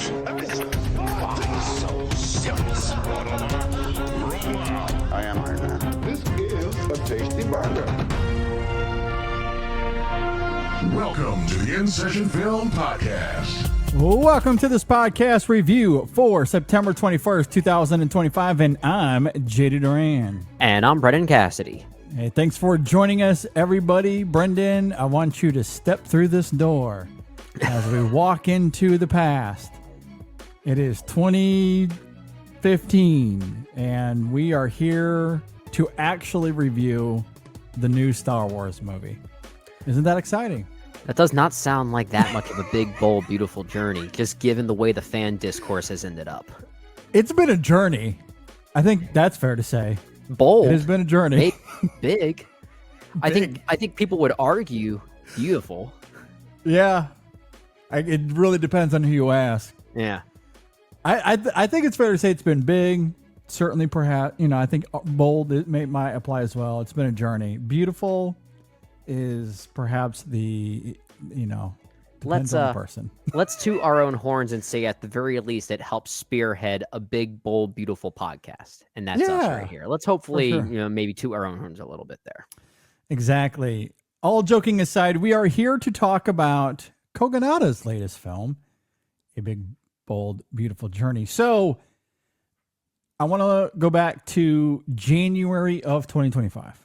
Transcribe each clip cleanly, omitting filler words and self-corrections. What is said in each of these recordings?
I am Iron Man. This is a tasty burger. Welcome to the In Session Film Podcast. Welcome to this podcast review for September 21st, 2025, and I'm JD Duran. And I'm Brendan Cassidy. Hey, thanks for joining us, everybody. Brendan, I want you to step through this door as we walk into the past. It is 2015, and we are here to actually review the new Star Wars movie. Isn't that exciting? That does not sound like that much of a big, bold, beautiful journey, just given the way the fan discourse has ended up. It's been a journey. I think that's fair to say. Bold. It has been a journey. Big. I think people would argue beautiful. Yeah. It really depends on who you ask. Yeah. I think it's fair to say it's been big. Certainly, perhaps, I think bold might apply as well. It's been a journey. Beautiful is perhaps depends on the person. Let's toot our own horns and say at the very least it helps spearhead a big, bold, beautiful podcast. And that's us right here. Let's hopefully, maybe toot our own horns a little bit there. Exactly. All joking aside, we are here to talk about Kogonada's latest film, A Big, Bold, Beautiful Journey. So I want to go back to January of 2025.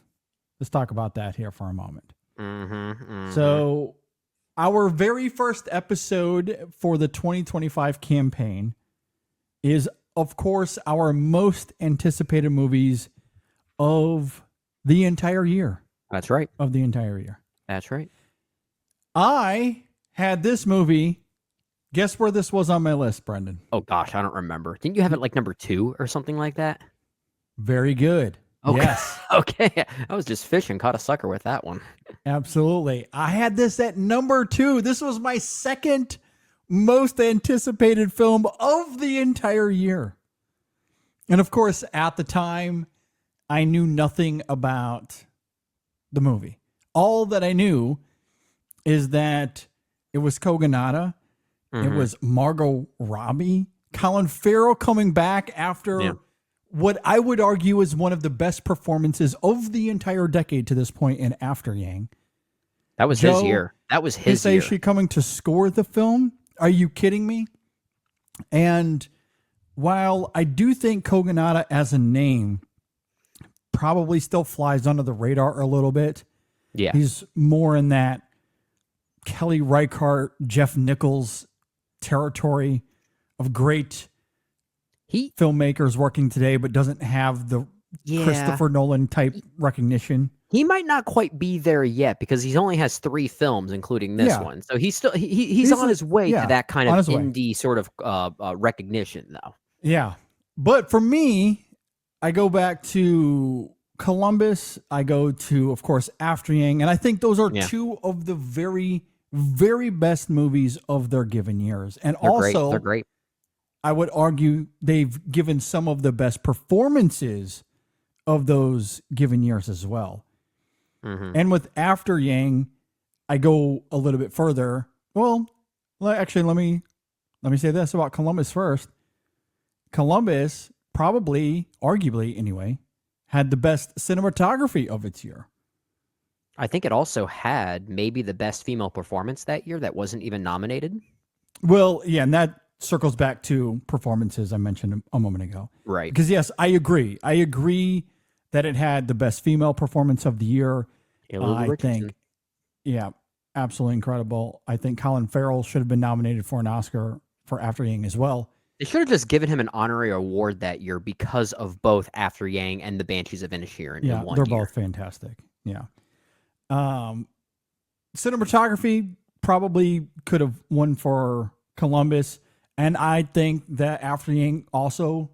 Let's talk about that here for a moment. So our very first episode for the 2025 campaign is, of course, our most anticipated movies of the entire year. That's right. Of the entire year. That's right. I had this movie. Guess where this was on my list, Brendan? Oh, gosh, I don't remember. Didn't you have it like number 2 or something like that? Very good. Okay. Yes. Okay. I was just fishing, caught a sucker with that one. Absolutely. I had this at number 2. This was my second most anticipated film of the entire year. And of course, at the time, I knew nothing about the movie. All that I knew is that it was Kogonada. It was Margot Robbie, Colin Farrell coming back after what I would argue is one of the best performances of the entire decade to this point in After Yang. That was his year. That was his year. Is she coming to score the film? Are you kidding me? And while I do think Kogonada as a name probably still flies under the radar a little bit, he's more in that Kelly Reichardt, Jeff Nichols territory of great filmmakers working today, but doesn't have the Christopher Nolan type recognition. He might not quite be there yet because he only has 3 films, including this one. So he's still he's on his way to that kind of indie sort of recognition, though. Yeah, but for me, I go back to Columbus. I go to, of course, After Yang, and I think those are 2 of the very, very best movies of their given years. And they're great. I would argue they've given some of the best performances of those given years as well. And with After Yang, I go a little bit further. Well, actually, let me say this about Columbus first. Columbus probably, arguably anyway, had the best cinematography of its year. I think it also had maybe the best female performance that year that wasn't even nominated. Well, yeah, and that circles back to performances I mentioned a moment ago. Right. Because, yes, I agree. I agree that it had the best female performance of the year. I think, absolutely incredible. I think Colin Farrell should have been nominated for an Oscar for After Yang as well. They should have just given him an honorary award that year because of both After Yang and the Banshees of Inisherin in one they're year. both fantastic. Yeah. Cinematography probably could have won for Columbus, and I think that After Yang also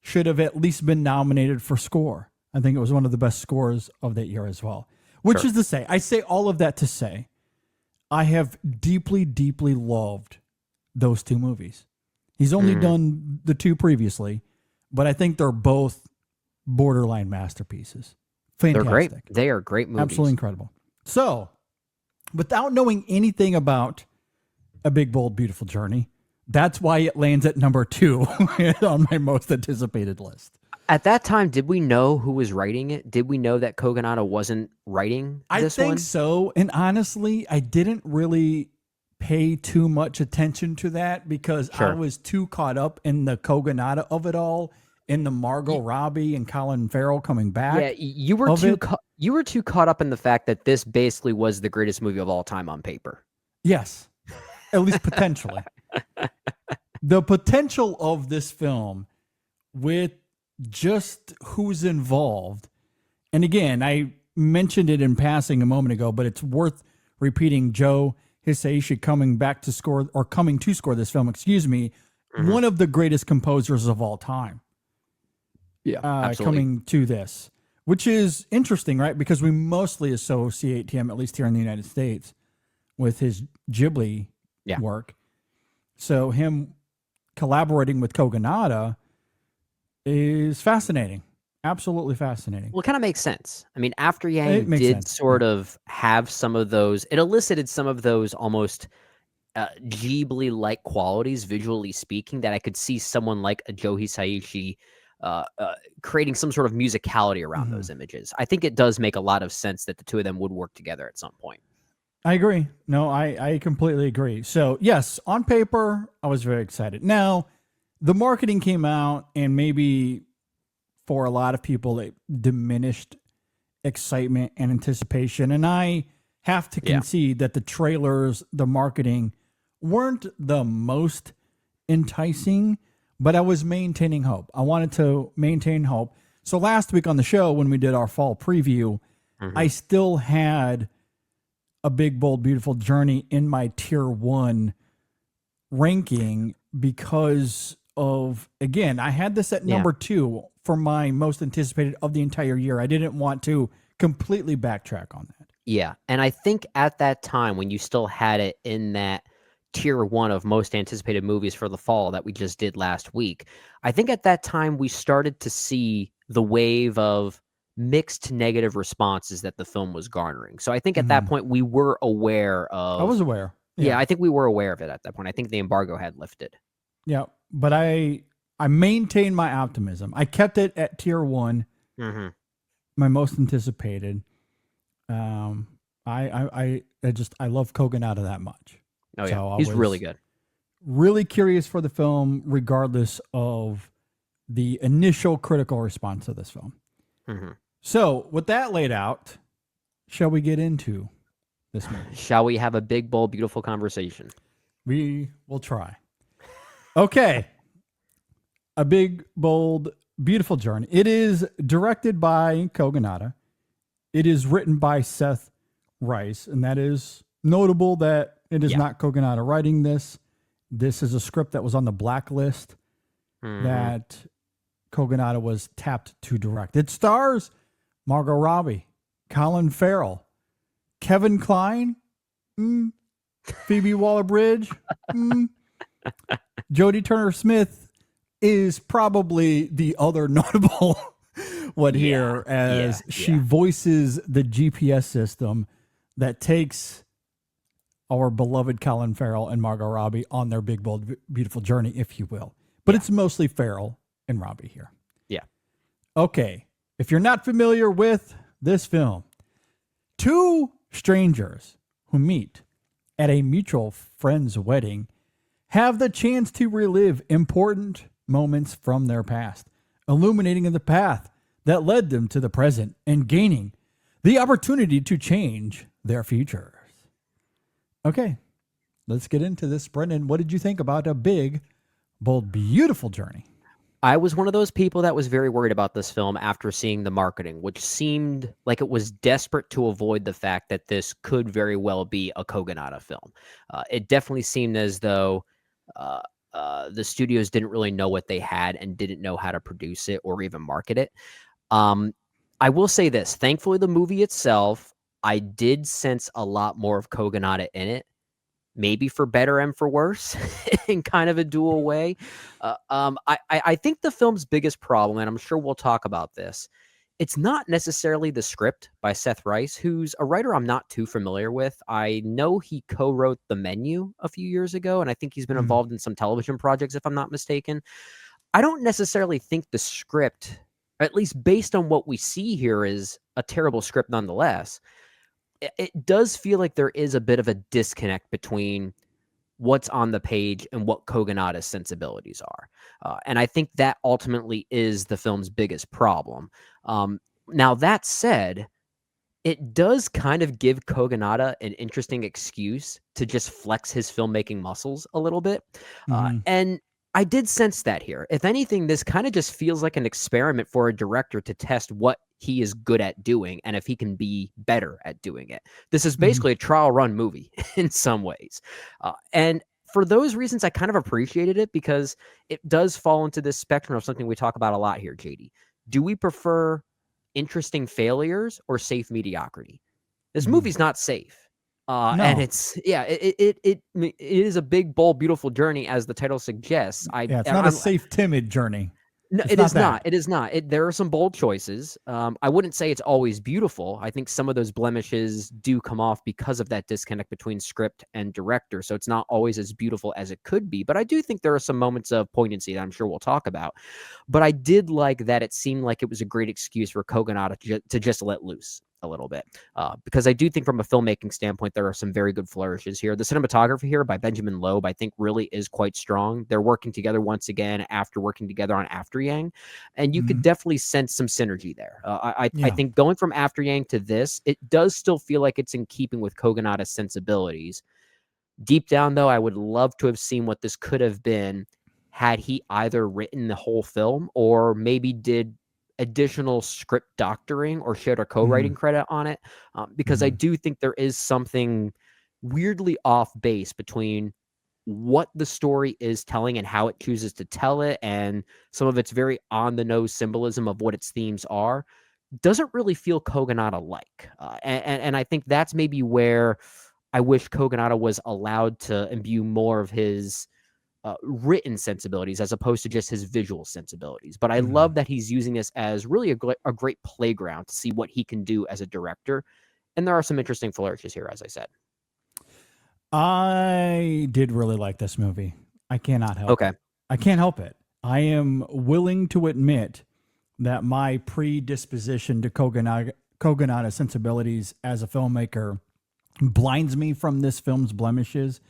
should have at least been nominated for score. I think it was one of the best scores of that year as well. Which is to say, I say all of that to say, I have deeply, deeply loved those 2 movies. He's only done the 2 previously, but I think they're both borderline masterpieces. Fantastic. They're great. They are great movies. Absolutely incredible. So, without knowing anything about A Big, Bold, Beautiful Journey, That's why it lands at number 2 on my most anticipated list. At that time, did we know who was writing it? Did we know that Kogonada wasn't writing this one? I think so. And honestly, I didn't really pay too much attention to that because I was too caught up in the Kogonada of it all, in the Margot Robbie and Colin Farrell coming back. Yeah, you were too caught up in the fact that this basically was the greatest movie of all time on paper. Yes, at least potentially. The potential of this film with just who's involved. And again, I mentioned it in passing a moment ago, but it's worth repeating. Joe Hisaishi coming to score this film, one of the greatest composers of all time. Yeah, coming to this, which is interesting, right? Because we mostly associate him, at least here in the United States, with his Ghibli work. So him collaborating with Kogonada is fascinating. Absolutely fascinating. Well, it kind of makes sense. I mean, After Yang did sort of have some of those, it elicited some of those almost Ghibli-like qualities, visually speaking, that I could see someone like a Joe Hisaishi creating some sort of musicality around those images. I think it does make a lot of sense that the two of them would work together at some point. I agree. No, I completely agree. So yes, on paper, I was very excited. Now, the marketing came out, and maybe for a lot of people, it diminished excitement and anticipation. And I have to concede that the trailers, the marketing, weren't the most enticing, but I was maintaining hope. I wanted to maintain hope. So last week on the show, when we did our fall preview, I still had A Big, Bold, Beautiful Journey in my tier 1 ranking because of, again, I had this at number 2 for my most anticipated of the entire year. I didn't want to completely backtrack on that. Yeah. And I think at that time, when you still had it in that tier 1 of most anticipated movies for the fall that we just did last week, I think at that time we started to see the wave of mixed negative responses that the film was garnering. So I think at that point we were aware of... I was aware. Yeah, I think we were aware of it at that point. I think the embargo had lifted. Yeah, but I maintained my optimism. I kept it at tier 1, my most anticipated. I love Kogonada that much. Oh yeah, so he's really good. Really curious for the film, regardless of the initial critical response to this film. So, with that laid out, shall we get into this movie? Shall we have a big, bold, beautiful conversation? We will try. Okay. A Big, Bold, Beautiful Journey. It is directed by Kogonada. It is written by Seth Rice, and that is notable that it is not Kogonada writing this. This is a script that was on the blacklist that Kogonada was tapped to direct. It stars Margot Robbie, Colin Farrell, Kevin Kline, Phoebe Waller-Bridge, Jodie Turner-Smith is probably the other notable one here, as she voices the GPS system that takes our beloved Colin Farrell and Margot Robbie on their big, bold, beautiful journey, if you will. But it's mostly Farrell and Robbie here. Yeah. Okay. If you're not familiar with this film, two strangers who meet at a mutual friend's wedding have the chance to relive important moments from their past, illuminating the path that led them to the present and gaining the opportunity to change their futures. Okay, let's get into this. Brendan, what did you think about A Big, Bold, Beautiful Journey? I was one of those people that was very worried about this film after seeing the marketing, which seemed like it was desperate to avoid the fact that this could very well be a Kogonada film. It definitely seemed as though the studios didn't really know what they had and didn't know how to produce it or even market it. I will say this. Thankfully, the movie itself, I did sense a lot more of Kogonada in it. Maybe for better and for worse in kind of a dual way. I think the film's biggest problem, and I'm sure we'll talk about this, It's not necessarily the script by Seth Rice, who's a writer I'm not too familiar with. I know he co-wrote The Menu a few years ago, and I think he's been involved in some television projects, if I'm not mistaken. I don't necessarily think the script, at least based on what we see here, is a terrible script nonetheless. It does feel like there is a bit of a disconnect between what's on the page and what Kogonada's sensibilities are. And I think that ultimately is the film's biggest problem. Now, that said, it does kind of give Kogonada an interesting excuse to just flex his filmmaking muscles a little bit. And I did sense that here. If anything, this kind of just feels like an experiment for a director to test what he is good at doing and if he can be better at doing it. This is basically a trial run movie in some ways. And for those reasons, I kind of appreciated it because it does fall into this spectrum of something we talk about a lot here, JD. Do we prefer interesting failures or safe mediocrity? This movie's not safe. No. And it is a big, bold, beautiful journey, as the title suggests. It's not a safe, timid journey. No, it is not. It is not. There are some bold choices. I wouldn't say it's always beautiful. I think some of those blemishes do come off because of that disconnect between script and director. So it's not always as beautiful as it could be. But I do think there are some moments of poignancy that I'm sure we'll talk about. But I did like that it seemed like it was a great excuse for Kogonada to just let loose a little bit, because I do think from a filmmaking standpoint, there are some very good flourishes here. The cinematography here by Benjamin Loeb, I think really is quite strong. They're working together once again after working together on After Yang, and you could definitely sense some synergy there. I think going from After Yang to this, it does still feel like it's in keeping with Kogonada's sensibilities. Deep down, though, I would love to have seen what this could have been had he either written the whole film or maybe did additional script doctoring or shared a co-writing credit on it, because I do think there is something weirdly off base between what the story is telling and how it chooses to tell it, and some of its very on-the-nose symbolism of what its themes are doesn't really feel Kogonada-like. And I think that's maybe where I wish Kogonada was allowed to imbue more of his written sensibilities as opposed to just his visual sensibilities. But I love that he's using this as really a great playground to see what he can do as a director. And there are some interesting flourishes here, as I said. I did really like this movie. I cannot help it. I can't help it. I am willing to admit that my predisposition to Kogonada sensibilities as a filmmaker blinds me from this film's blemishes.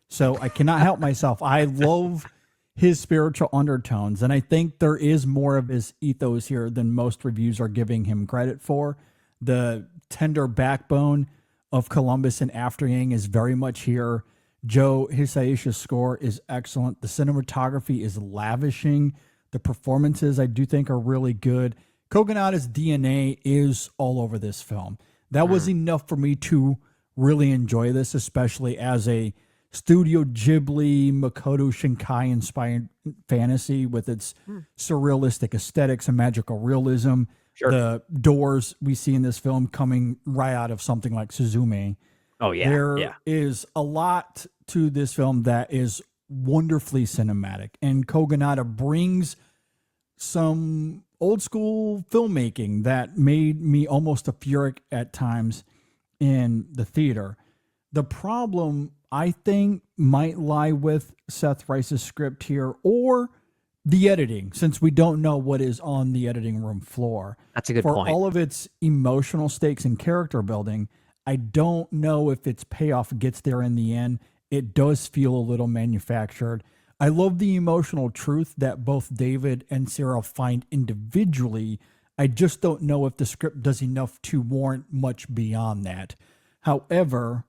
So I cannot help myself. I love his spiritual undertones, and I think there is more of his ethos here than most reviews are giving him credit for. The tender backbone of Columbus and After Yang is very much here. Joe Hisaishi's score is excellent. The cinematography is lavishing. The performances I do think are really good. Kogonada's DNA is all over this film. That was enough for me to really enjoy this, especially as a Studio Ghibli, Makoto Shinkai inspired fantasy with its surrealistic aesthetics and magical realism. Sure. The doors we see in this film coming right out of something like Suzume. Oh, yeah. There is a lot to this film that is wonderfully cinematic, and Kogonada brings some old school filmmaking that made me almost euphoric at times in the theater. The problem, I think, might lie with Seth Rice's script here or the editing, since we don't know what is on the editing room floor. That's a good point. For point. all of its emotional stakes and character building, I don't know if its payoff gets there in the end. It does feel a little manufactured. I love the emotional truth that both David and Sarah find individually. I just don't know if the script does enough to warrant much beyond that. However,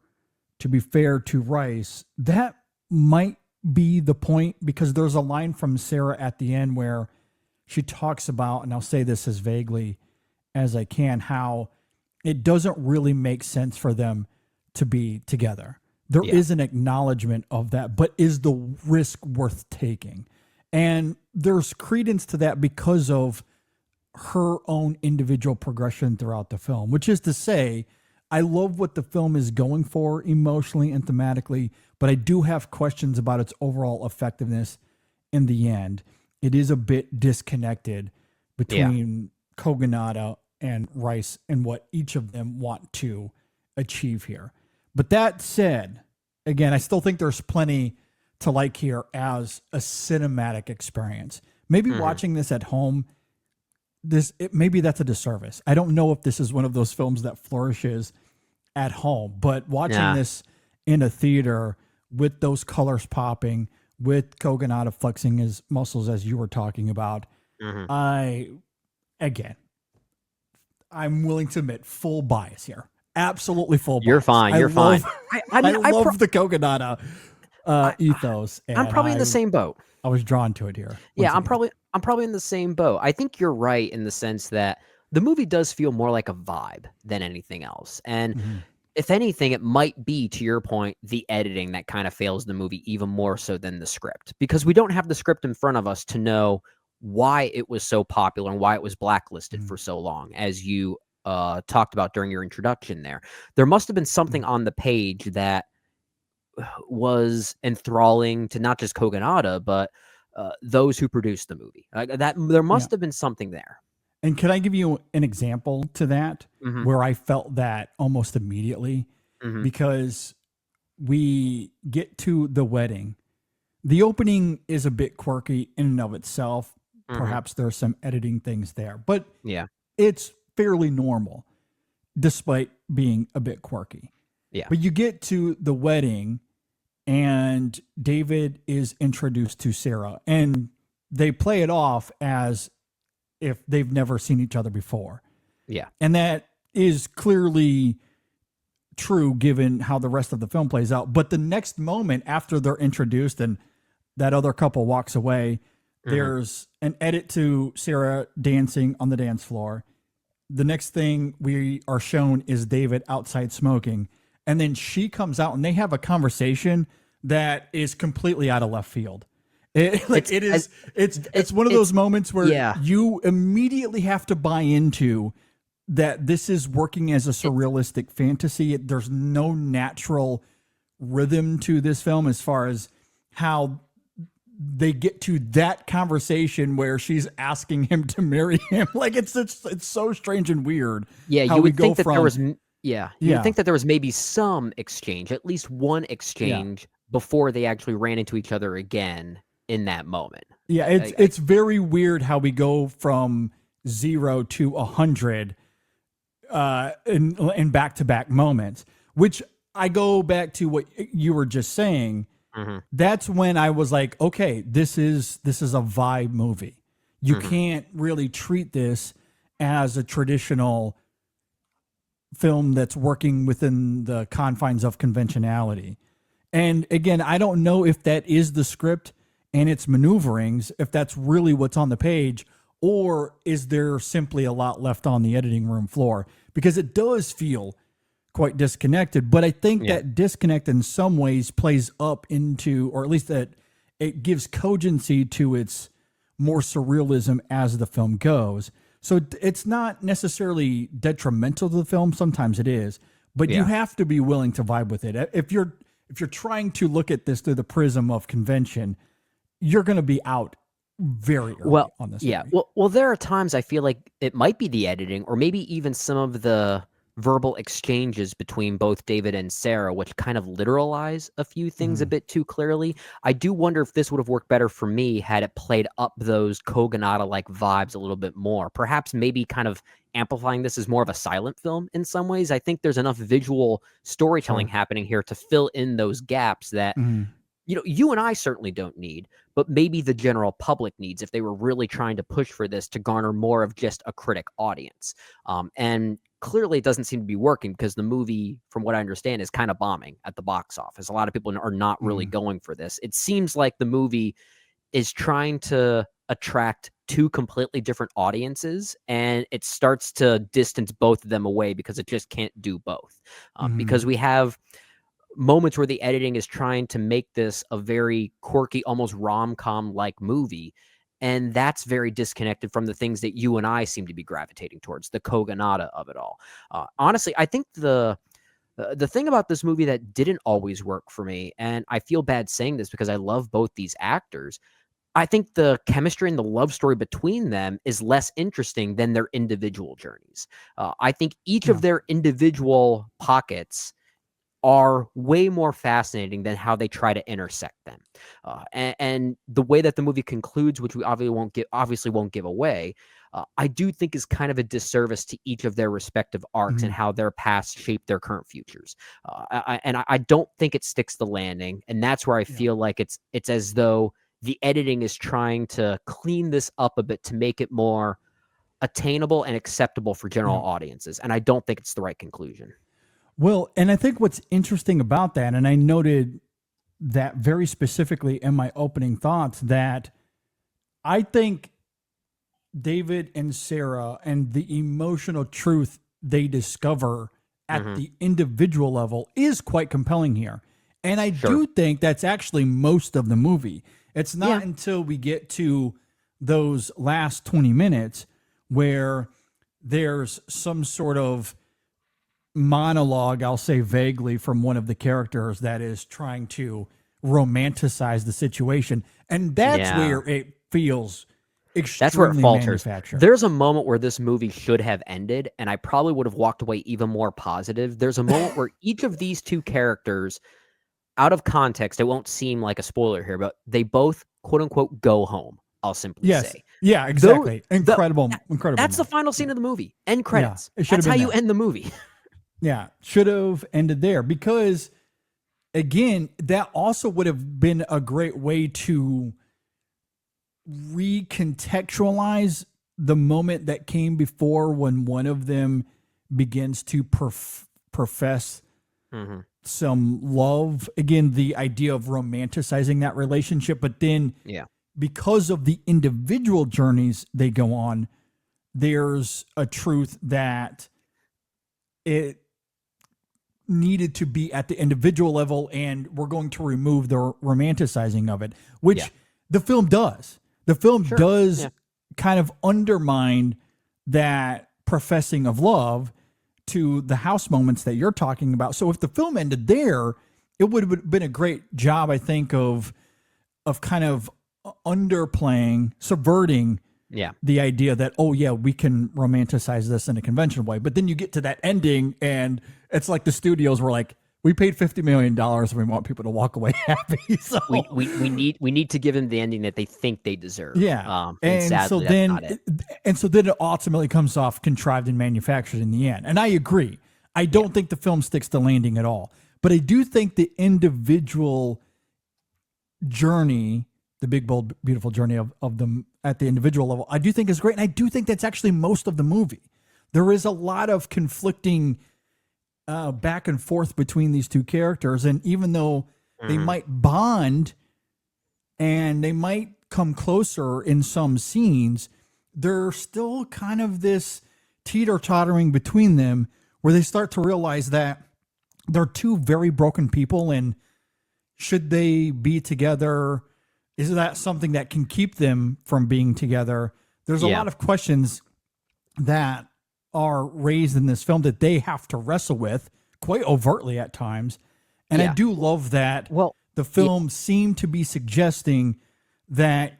to be fair to Rice, that might be the point, because there's a line from Sarah at the end where she talks about, and I'll say this as vaguely as I can, how it doesn't really make sense for them to be together. There is an acknowledgement of that, but is the risk worth taking? And there's credence to that because of her own individual progression throughout the film, which is to say, I love what the film is going for emotionally and thematically, but I do have questions about its overall effectiveness in the end. It is a bit disconnected between Kogonada and Rice and what each of them want to achieve here. But that said, again, I still think there's plenty to like here as a cinematic experience. Maybe watching this at home, maybe that's a disservice. I don't know if this is one of those films that flourishes at home, but watching this in a theater with those colors popping, with Kogonada flexing his muscles as you were talking about, I'm willing to admit full bias here. Absolutely full bias. You're fine. You're fine. I love the Kogonada ethos. I'm probably in the same boat. I was drawn to it here. Yeah, I'm probably in the same boat. I think you're right in the sense that the movie does feel more like a vibe than anything else. And if anything, it might be, to your point, the editing that kind of fails the movie even more so than the script, because we don't have the script in front of us to know why it was so popular and why it was blacklisted for so long, as you talked about during your introduction there. There must have been something on the page that was enthralling to not just Kogonada, but those who produced the movie. That there must have been something there. And can I give you an example to that where I felt that almost immediately? Because we get to the wedding. The opening is a bit quirky in and of itself. Perhaps there's some editing things there, but it's fairly normal despite being a bit quirky. Yeah. But you get to the wedding and David is introduced to Sarah, and they play it off as if they've never seen each other before. Yeah. And that is clearly true given how the rest of the film plays out. But the next moment after they're introduced and that other couple walks away, there's an edit to Sarah dancing on the dance floor. The next thing we are shown is David outside smoking. And then she comes out and they have a conversation that is completely out of left field. It's one of those moments where you immediately have to buy into that this is working as a surrealistic fantasy. There's no natural rhythm to this film as far as how they get to that conversation where she's asking him to marry him. Like it's so strange and weird. Yeah, you would think that there was you would think that there was maybe some exchange, at least one exchange before they actually ran into each other again in that moment. Yeah, it's very weird how we go from 0 to 100 in back-to-back moments, which I go back to what you were just saying. That's when I was like, okay, this is a vibe movie. You can't really treat this as a traditional film that's working within the confines of conventionality. And again, I don't know if that is the script and its maneuverings, if that's really what's on the page, or is there simply a lot left on the editing room floor? Because it does feel quite disconnected, but I think that disconnect in some ways plays up into, or at least that it gives cogency to its more surrealism as the film goes. So it's not necessarily detrimental to the film. Sometimes it is, but you have to be willing to vibe with it. If you're trying to look at this through the prism of convention, you're going to be out very early on this movie. Well, there are times I feel like it might be the editing, or maybe even some of the verbal exchanges between both David and Sarah, which kind of literalize a few things a bit too clearly. I do wonder if this would have worked better for me had it played up those Kogonada-like vibes a little bit more. Perhaps maybe kind of amplifying this as more of a silent film in some ways. I think there's enough visual storytelling happening here to fill in those gaps that you and I certainly don't need, but maybe the general public needs if they were really trying to push for this to garner more of just a critic audience. And clearly it doesn't seem to be working because the movie, from what I understand, is kind of bombing at the box office. A lot of people are not really going for this. It seems like the movie is trying to attract two completely different audiences, and it starts to distance both of them away because it just can't do both. Because we have moments where the editing is trying to make this a very quirky, almost rom-com like movie. And that's very disconnected from the things that you and I seem to be gravitating towards, the Kogonada of it all. Honestly, I think the thing about this movie that didn't always work for me, and I feel bad saying this because I love both these actors, I think the chemistry and the love story between them is less interesting than their individual journeys. I think each Yeah. of their individual pockets are way more fascinating than how they try to intersect them. And the way that the movie concludes, which we obviously won't give away, I do think is kind of a disservice to each of their respective arcs and Mhm. how their past shape their current futures. I don't think it sticks the landing, and that's where I Yeah. feel like it's as though the editing is trying to clean this up a bit to make it more attainable and acceptable for general Yeah. audiences. And I don't think it's the right conclusion. Well, and I think what's interesting about that, and I noted that very specifically in my opening thoughts, that I think David and Sarah and the emotional truth they discover at Mhm. the individual level is quite compelling here. And I Sure. do think that's actually most of the movie. It's not Yeah. until we get to those last 20 minutes where there's some sort of monologue, I'll say vaguely, from one of the characters that is trying to romanticize the situation. And that's Yeah. where it feels That's where it extremely falters. manufactured. There's a moment where this movie should have ended, and I probably would have walked away even more positive. There's a moment where each of these two characters, out of context, it won't seem like a spoiler here, but they both quote unquote go home. I'll simply Yes. say. Yeah, Though exactly. Incredible. Incredible. that's the moment. final scene of the movie. End Yeah. credits. It should have That's how been you there. end the movie. Yeah. Should have ended there because, again, that also would have been a great way to recontextualize the moment that came before when one of them begins to profess hmm some love. Again, the idea of romanticizing that relationship, but then Yeah. because of the individual journeys they go on, there's a truth that it needed to be at the individual level, and we're going to remove the romanticizing of it, which Yeah. the film does. The film Sure. does Yeah. kind of undermine that professing of love to the house moments that you're talking about. So if the film ended there, it would have been a great job, I think, of kind of underplaying, subverting Yeah. the idea that, oh yeah, we can romanticize this in a conventional way. But then you get to that ending and it's like the studios were like, we paid $50 million and we want people to walk away happy. So We need to give them the ending that they think they deserve. yeah. And sadly, that's not it. And so then it ultimately comes off contrived and manufactured in the end. And I agree. I don't think the film sticks the landing at all. But I do think the individual journey, the big, bold, beautiful journey of them at the individual level, I do think is great. And I do think that's actually most of the movie. There is a lot of conflicting back and forth between these two characters. And even though they might bond and they might come closer in some scenes, there's still kind of this teeter-tottering between them where they start to realize that they're two very broken people, and should they be together? Is that something that can keep them from being together? There's a Yeah. lot of questions that are raised in this film that they have to wrestle with quite overtly at times. And I Yeah. do love that Well, the film seemed to be suggesting that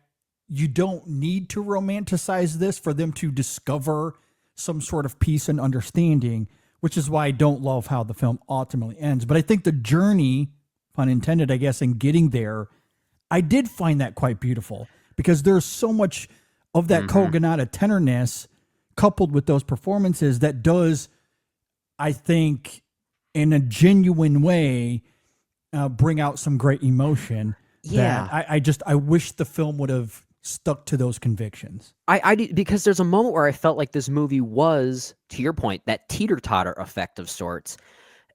you don't need to romanticize this for them to discover some sort of peace and understanding, which is why I don't love how the film ultimately ends. But I think the journey, pun intended, I guess, in getting there, I did find that quite beautiful because there's so much of that Kogonada tenderness coupled with those performances that does, I think, in a genuine way, bring out some great emotion. Yeah. That I wish the film would have stuck to those convictions. I do, because there's a moment where I felt like this movie was, to your point, that teeter-totter effect of sorts.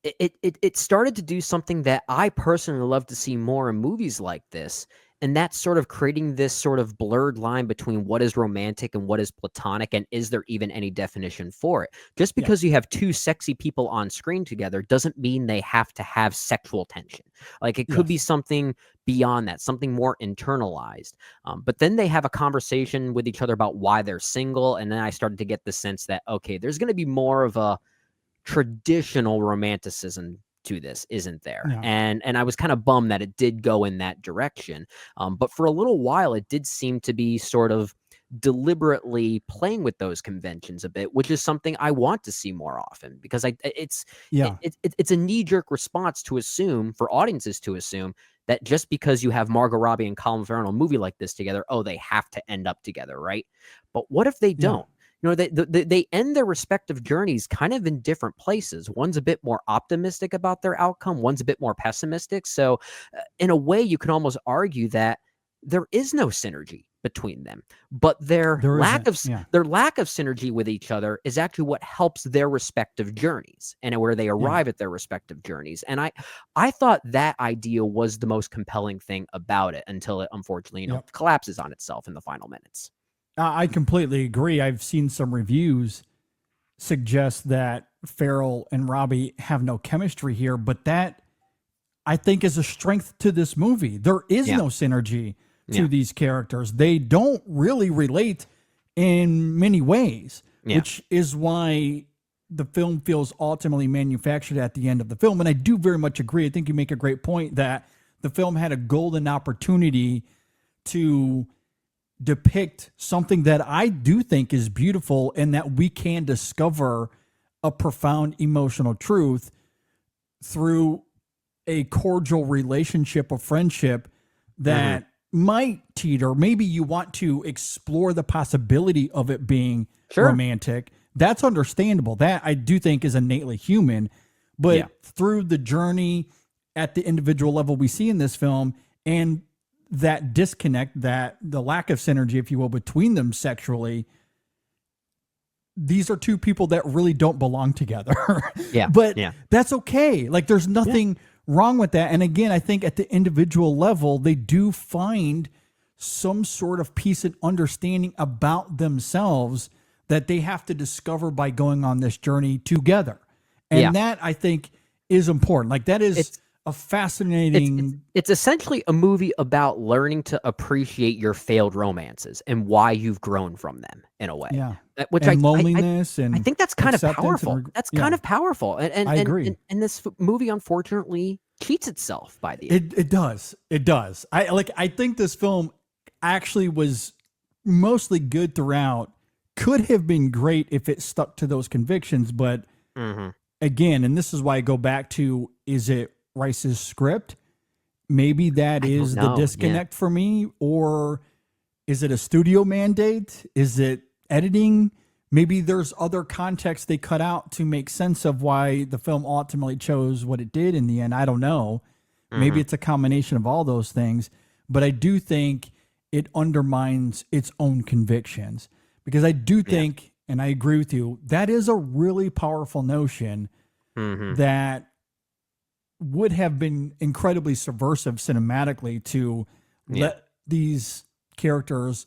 It started to do something that I personally love to see more in movies like this, and that's sort of creating this sort of blurred line between what is romantic and what is platonic, and is there even any definition for it? Just because you have two sexy people on screen together doesn't mean they have to have sexual tension. Like, it could be Yes. something beyond that, something more internalized. But then they have a conversation with each other about why they're single, and then I started to get the sense that, okay, there's going to be more of a traditional romanticism to this, isn't there? Yeah. And I was kind of bummed that it did go in that direction. But for a little while, it did seem to be sort of deliberately playing with those conventions a bit, which is something I want to see more often, because it's a knee-jerk response to assume, for audiences to assume, that just because you have Margot Robbie and Colin Farrell in a movie like this together, oh, they have to end up together, right? But what if they don't? You know, they end their respective journeys kind of in different places. One's a bit more optimistic about their outcome. One's a bit more pessimistic. So in a way, you can almost argue that there is no synergy between them, but their lack of synergy with each other is actually what helps their respective journeys and where they arrive at their respective journeys. And I thought that idea was the most compelling thing about it, until it unfortunately, collapses on itself in the final minutes. I completely agree. I've seen some reviews suggest that Farrell and Robbie have no chemistry here, but that, I think, is a strength to this movie. There is no synergy to these characters. They don't really relate in many ways, which is why the film feels ultimately manufactured at the end of the film. And I do very much agree. I think you make a great point that the film had a golden opportunity to depict something that I do think is beautiful, and that we can discover a profound emotional truth through a cordial relationship of friendship that might teeter. Maybe you want to explore the possibility of it being romantic. That's understandable. That I do think is innately human, but through the journey at the individual level we see in this film, and that disconnect, that the lack of synergy, if you will, between them sexually, these are two people that really don't belong together. But that's okay. Like, there's nothing wrong with that. And again, I think at the individual level, they do find some sort of peace and understanding about themselves that they have to discover by going on this journey together. And that, I think, is important. Like, that is a fascinating... It's essentially a movie about learning to appreciate your failed romances and why you've grown from them, in a way. Which and loneliness, and I think that's kind of powerful. And that's kind of powerful. And I agree. And this movie, unfortunately, cheats itself by the end. It does. It does. I think this film actually was mostly good throughout. Could have been great if it stuck to those convictions, but again, and this is why I go back to, is it Rice's script? Maybe that is the disconnect for me. Or is it a studio mandate? Is it editing? Maybe there's other context they cut out to make sense of why the film ultimately chose what it did in the end. I don't know. Maybe it's a combination of all those things, but I do think it undermines its own convictions, because I do think, and I agree with you, that is a really powerful notion that would have been incredibly subversive cinematically, to let these characters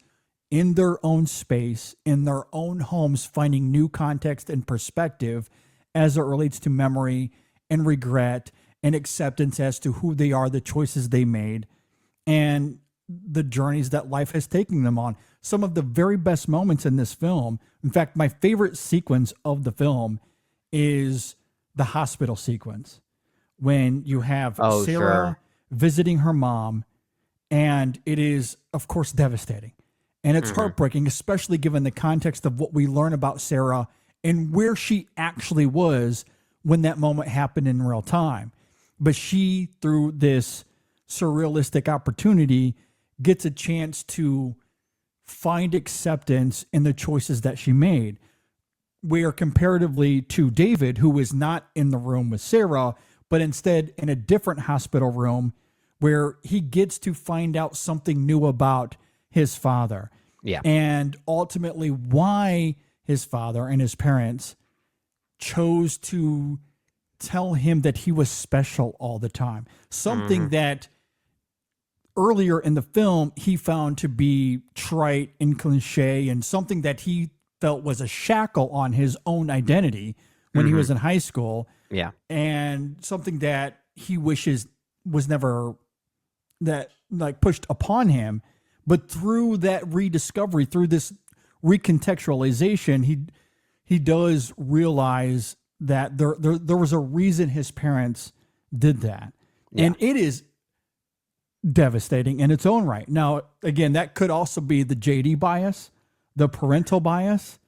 in their own space, in their own homes, finding new context and perspective as it relates to memory and regret and acceptance as to who they are, the choices they made, and the journeys that life has taken them on. Some of the very best moments in this film, in fact, my favorite sequence of the film, is the hospital sequence, when you have Sarah visiting her mom, and it is, of course, devastating. And it's heartbreaking, especially given the context of what we learn about Sarah and where she actually was when that moment happened in real time. But she, through this surrealistic opportunity, gets a chance to find acceptance in the choices that she made. Where comparatively to David, who was not in the room with Sarah, but instead in a different hospital room, where he gets to find out something new about his father. And ultimately why his father and his parents chose to tell him that he was special all the time. Something that earlier in the film he found to be trite and cliche, and something that he felt was a shackle on his own identity when he was in high school. And something that he wishes was never pushed upon him. But through that rediscovery, through this recontextualization, he does realize that there was a reason his parents did that. Yeah. And it is devastating in its own right. Now, again, that could also be the JD bias, the parental bias.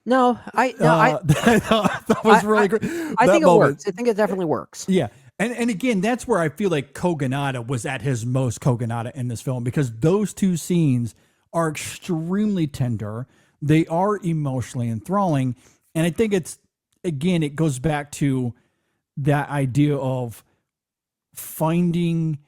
No, that was really great. I That think it moment. works. I think it definitely works. Yeah. And again, that's where I feel like Kogonada was at his most Kogonada in this film, because those two scenes are extremely tender. They are emotionally enthralling. And I think it goes back to that idea of finding,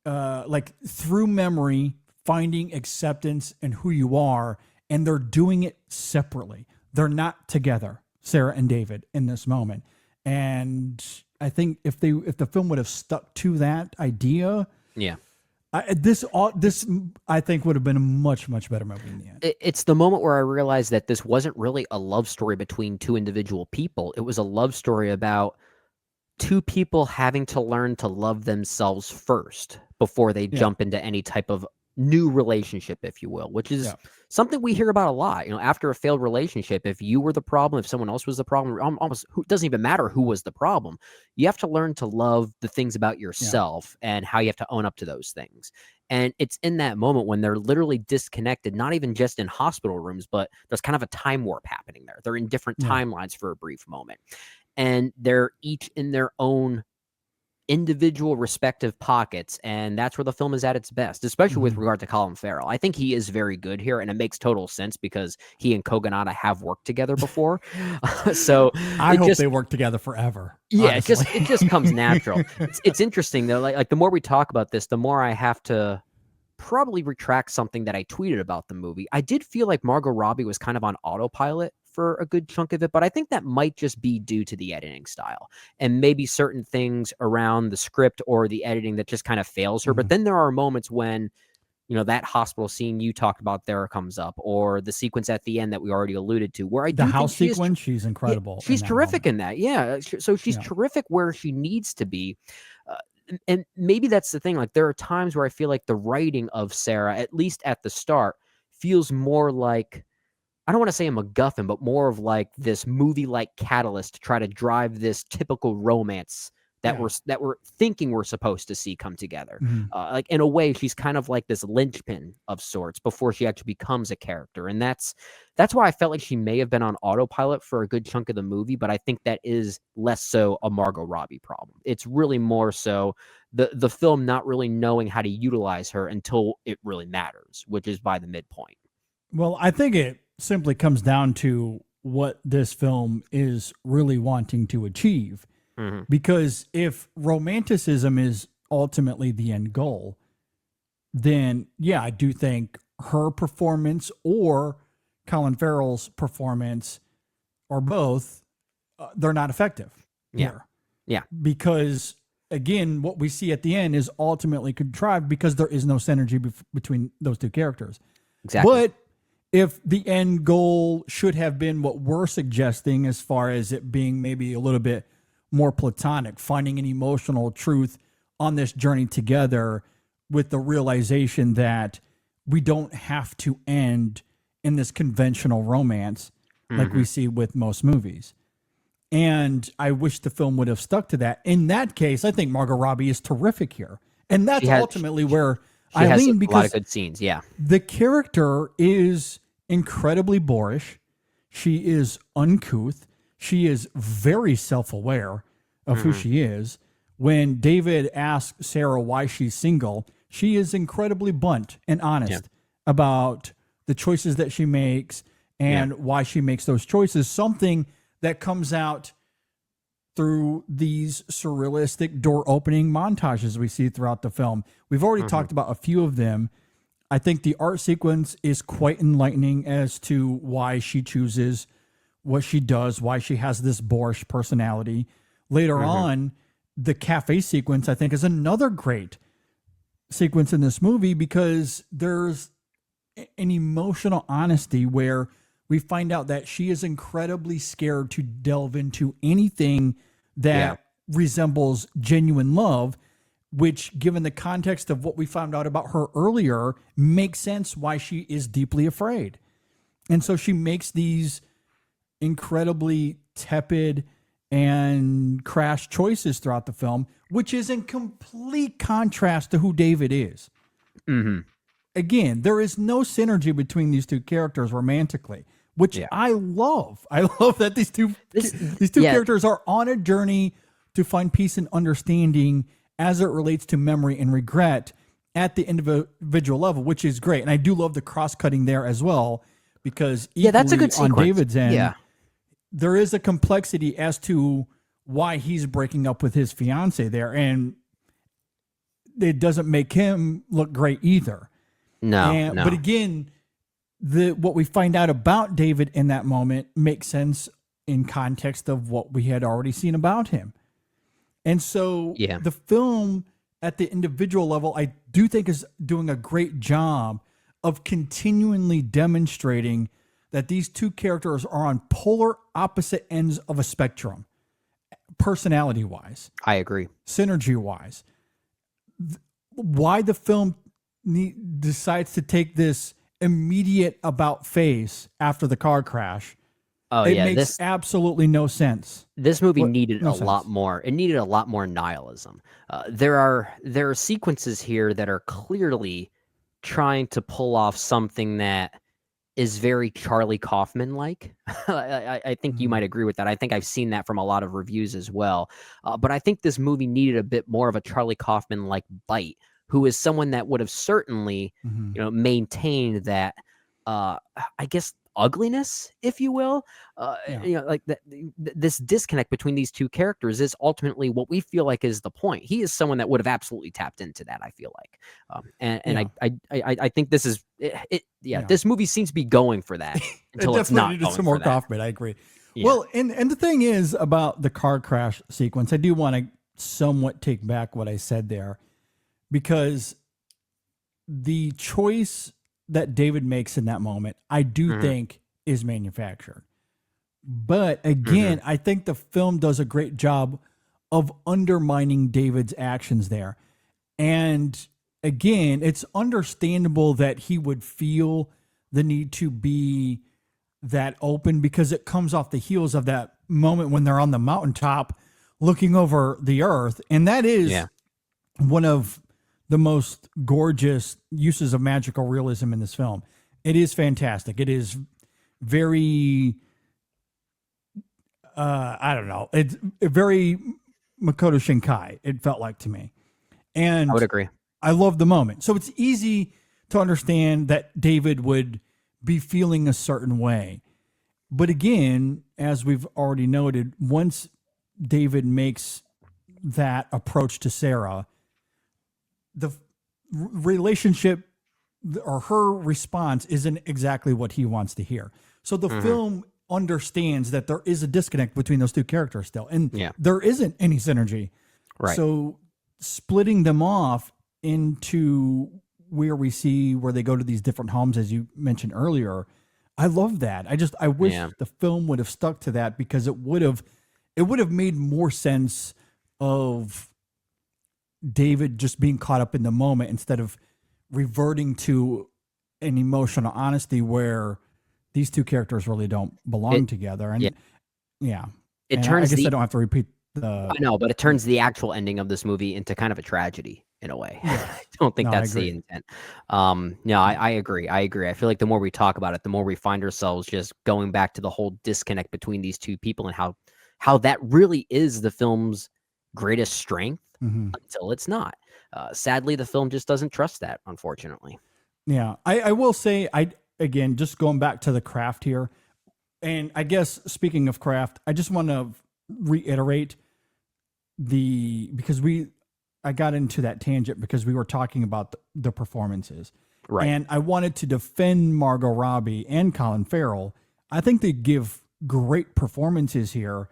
like through memory, finding acceptance in who you are. And they're doing it separately. They're not together, Sarah and David, in this moment. And I think if the film would have stuck to that idea, Yeah. this I think would have been a much, much better movie in the end. It's the moment where I realized that this wasn't really a love story between two individual people. It was a love story about two people having to learn to love themselves first before they jump into any type of new relationship, if you will, which is something we hear about a lot. After a failed relationship, if you were the problem, if someone else was the problem, almost it doesn't even matter who was the problem. You have to learn to love the things about yourself and how you have to own up to those things. And it's in that moment when they're literally disconnected, not even just in hospital rooms, but there's kind of a time warp happening there. They're in different timelines for a brief moment. And they're each in their own individual respective pockets, and that's where the film is at its best, especially with regard to Colin Farrell. I think he is very good here, and it makes total sense because he and Kogonada have worked together before. So I hope they work together forever. Yeah, honestly. it just comes natural. It's interesting though. Like the more we talk about this, the more I have to probably retract something that I tweeted about the movie. I did feel like Margot Robbie was kind of on autopilot for a good chunk of it, but I think that might just be due to the editing style and maybe certain things around the script or the editing that just kind of fails her. But then there are moments when, that hospital scene you talked about there comes up, or the sequence at the end that we already alluded to, where the house sequence, she's incredible. She's terrific in that. Yeah. So she's terrific where she needs to be. And maybe that's the thing. Like there are times where I feel like the writing of Sarah, at least at the start, feels more like, I don't want to say a MacGuffin, but more of like this movie-like catalyst to try to drive this typical romance that we're thinking we're supposed to see come together. Like in a way, she's kind of like this linchpin of sorts before she actually becomes a character, and that's why I felt like she may have been on autopilot for a good chunk of the movie. But I think that is less so a Margot Robbie problem. It's really more so the film not really knowing how to utilize her until it really matters, which is by the midpoint. Well, I think it simply comes down to what this film is really wanting to achieve. Because if romanticism is ultimately the end goal, then I do think her performance or Colin Farrell's performance, or both, they're not effective here. Yeah. Because again, what we see at the end is ultimately contrived because there is no synergy between those two characters. Exactly. But if the end goal should have been what we're suggesting, as far as it being maybe a little bit more platonic, finding an emotional truth on this journey together, with the realization that we don't have to end in this conventional romance like we see with most movies. And I wish the film would have stuck to that. In that case, I think Margot Robbie is terrific here. And that's ultimately where I lean, because a lot of good scenes. Yeah. The character is incredibly boorish. She is uncouth. She is very self-aware of who she is. When David asks Sarah why she's single, she is incredibly blunt and honest about the choices that she makes and why she makes those choices. Something that comes out through these surrealistic door opening montages we see throughout the film. We've already talked about a few of them. I think the art sequence is quite enlightening as to why she chooses what she does, why she has this boorish personality. Later on, the cafe sequence, I think, is another great sequence in this movie, because there's an emotional honesty where we find out that she is incredibly scared to delve into anything that resembles genuine love, which, given the context of what we found out about her earlier, makes sense why she is deeply afraid. And so she makes these incredibly tepid and Crash choices throughout the film, which is in complete contrast to who David is. Mm-hmm. Again, there is no synergy between these two characters romantically, which I love. I love that these two characters are on a journey to find peace and understanding as it relates to memory and regret at the individual level, which is great. And I do love the cross-cutting there as well, because that's a good on sequence. David's end, there is a complexity as to why he's breaking up with his fiance there, and it doesn't make him look great either. No. But again, what we find out about David in that moment makes sense in context of what we had already seen about him. And so the film at the individual level, I do think is doing a great job of continually demonstrating that these two characters are on polar opposite ends of a spectrum, personality-wise. I agree. Synergy-wise. Why the film decides to take this immediate about face after the car crash, it makes absolutely no sense. This movie needed a lot more. It needed a lot more nihilism. There are sequences here that are clearly trying to pull off something that is very Charlie Kaufman-like. I think you might agree with that. I think I've seen that from a lot of reviews as well. But I think this movie needed a bit more of a Charlie Kaufman-like bite, who is someone that would have certainly, maintained that, I guess, ugliness, if you will. Like this disconnect between these two characters is ultimately what we feel like is the point. He is someone that would have absolutely tapped into that, I feel like. I think this is it. This movie seems to be going for that until it it's not needed going some for more that. Kaufman. I agree. Well, and the thing is about the car crash sequence, I do want to somewhat take back what I said there, because the choice that David makes in that moment, I do think is manufactured. But again, I think the film does a great job of undermining David's actions there. And again, it's understandable that he would feel the need to be that open, because it comes off the heels of that moment when they're on the mountaintop looking over the earth. And that is one of the most gorgeous uses of magical realism in this film. It is fantastic. It is very, I don't know. It's very Makoto Shinkai, it felt like to me. And I would agree. I love the moment. So it's easy to understand that David would be feeling a certain way. But again, as we've already noted, once David makes that approach to Sarah, the relationship or her response isn't exactly what he wants to hear. So the film understands that there is a disconnect between those two characters still, and there isn't any synergy. Right. So splitting them off into where they go to these different homes, as you mentioned earlier, I love that. I wish the film would have stuck to that, because it would have made more sense of David just being caught up in the moment instead of reverting to an emotional honesty where these two characters really don't belong together. And it turns. I guess I don't have to repeat the. I know, but it turns the actual ending of this movie into kind of a tragedy in a way. I don't think that's the intent. I agree. I feel like the more we talk about it, the more we find ourselves just going back to the whole disconnect between these two people, and how that really is the film's greatest strength until it's not. Sadly, the film just doesn't trust that, unfortunately. Yeah, I will say, again, just going back to the craft here, and I guess speaking of craft, I just want to reiterate because I got into that tangent because we were talking about the performances. Right. And I wanted to defend Margot Robbie and Colin Farrell. I think they give great performances here,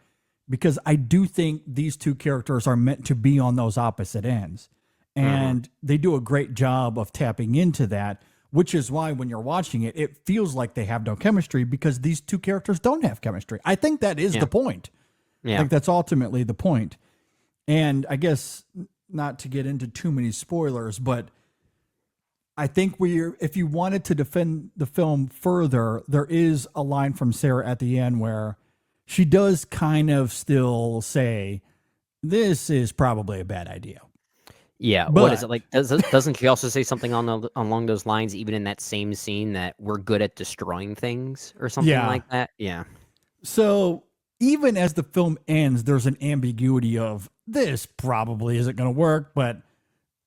because I do think these two characters are meant to be on those opposite ends. And they do a great job of tapping into that, which is why when you're watching it, it feels like they have no chemistry, because these two characters don't have chemistry. I think that is the point. I think that's ultimately the point. And I guess, not to get into too many spoilers, but I think if you wanted to defend the film further, there is a line from Sarah at the end where she does kind of still say, this is probably a bad idea. Yeah, what is it like? Doesn't she also say something along those lines, even in that same scene, that we're good at destroying things or something like that? Yeah. So even as the film ends, there's an ambiguity of this probably isn't going to work, but